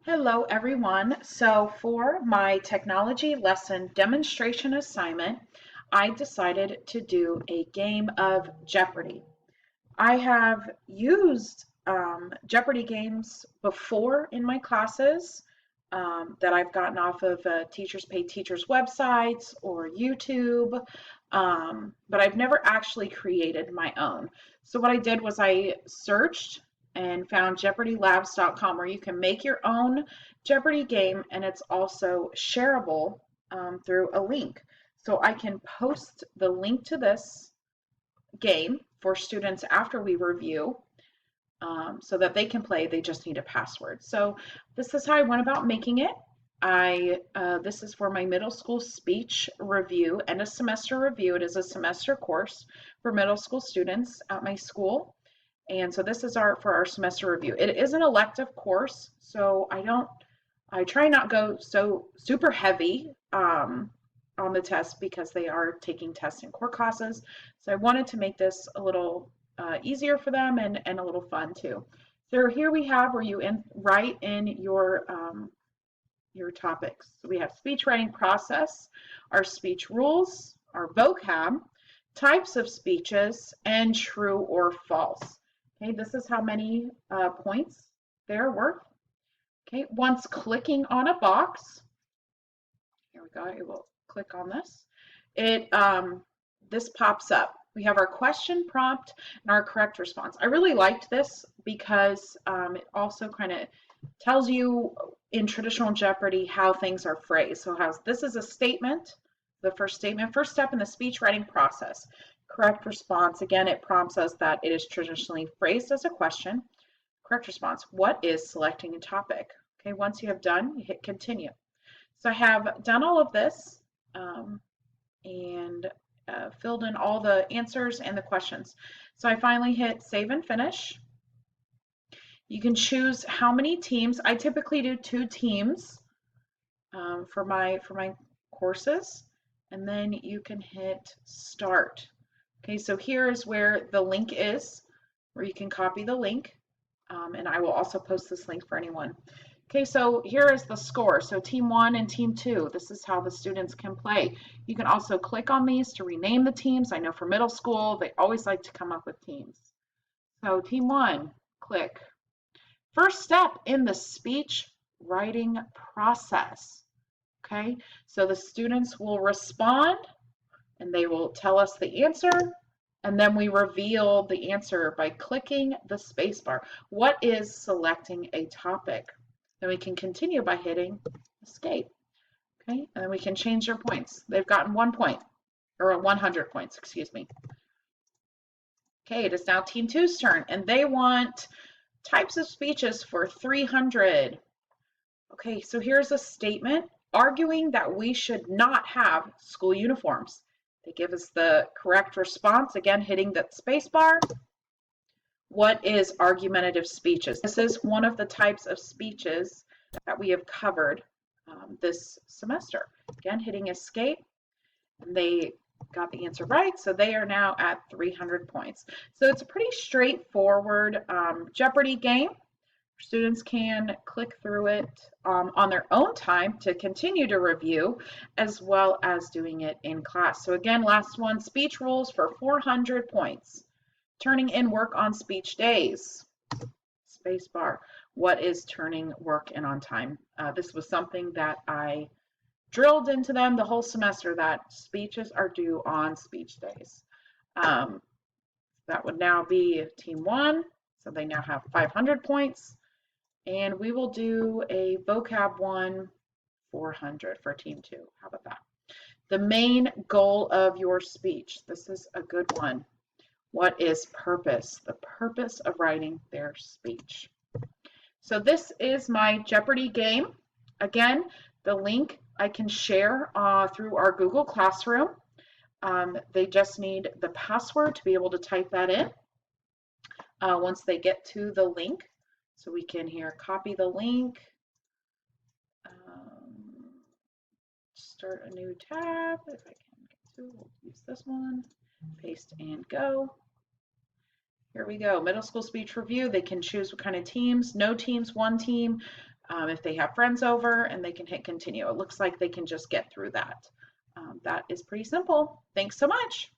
Hello everyone. So for my technology lesson demonstration assignment, I decided to do a game of Jeopardy! I have used Jeopardy games before in my classes that I've gotten off of Teachers Pay Teachers websites or YouTube, but I've never actually created my own. So what I did was I searched and found jeopardylabs.com where you can make your own Jeopardy game, and it's also shareable through a link. So I can post the link to this game for students after we review so that they can play. They just need a password. So this is how I went about making it. This is for my middle school speech review and a semester review. It is a semester course for middle school students at my school. And so this is for our semester review. It is an elective course, so I try not go so super heavy on the test because they are taking tests in core classes. So I wanted to make this a little easier for them and a little fun too. So here we have where you write in your topics. So we have speech writing process, our speech rules, our vocab, types of speeches, and true or false. Okay, this is how many points they're worth. Okay, once clicking on a box, here we go, I will click on this. This pops up. We have our question prompt and our correct response. I really liked this because it also kind of tells you in traditional Jeopardy how things are phrased. So this is a statement, the first statement, first step in the speech writing process. Correct response, again, it prompts us that it is traditionally phrased as a question. Correct response, what is selecting a topic? Okay, once you have done, you hit continue. So I have done all of this and filled in all the answers and the questions. So I finally hit save and finish. You can choose how many teams. I typically do 2 teams for my courses, and then you can hit start. Okay, so here is where the link is, where you can copy the link, and I will also post this link for anyone. Okay, so here is the score. So team 1 and team 2, this is how the students can play. You can also click on these to rename the teams. I know for middle school, they always like to come up with teams. So team 1, click. First step in the speech writing process. Okay, so the students will respond and they will tell us the answer, and then we reveal the answer by clicking the spacebar. What is selecting a topic? Then we can continue by hitting escape. Okay, and then we can change their points. They've gotten 1 point, or 100 points, excuse me. Okay, it is now team 2's turn, and they want types of speeches for 300. Okay, so here's a statement arguing that we should not have school uniforms. They give us the correct response, again, hitting that space bar. What is argumentative speeches? This is one of the types of speeches that we have covered this semester. Again, hitting escape, and they got the answer right, so they are now at 300 points. So it's a pretty straightforward Jeopardy game. Students can click through it on their own time to continue to review, as well as doing it in class. So again, last one, speech rules for 400 points. Turning in work on speech days. Spacebar. What is turning work in on time? This was something that I drilled into them the whole semester, that speeches are due on speech days. That would now be team 1, so they now have 500 points. And we will do a vocab one, 400 for team 2. How about that? The main goal of your speech. This is a good one. What is purpose? The purpose of writing their speech. So this is my Jeopardy game. Again, the link I can share through our Google Classroom. They just need the password to be able to type that in once they get to the link. So we can here copy the link, start a new tab. If I can get to, we'll use this one, paste and go. Here we go, middle school speech review. They can choose what kind of teams, no teams, 1 team, if they have friends over, and they can hit continue. It looks like they can just get through that. That is pretty simple. Thanks so much.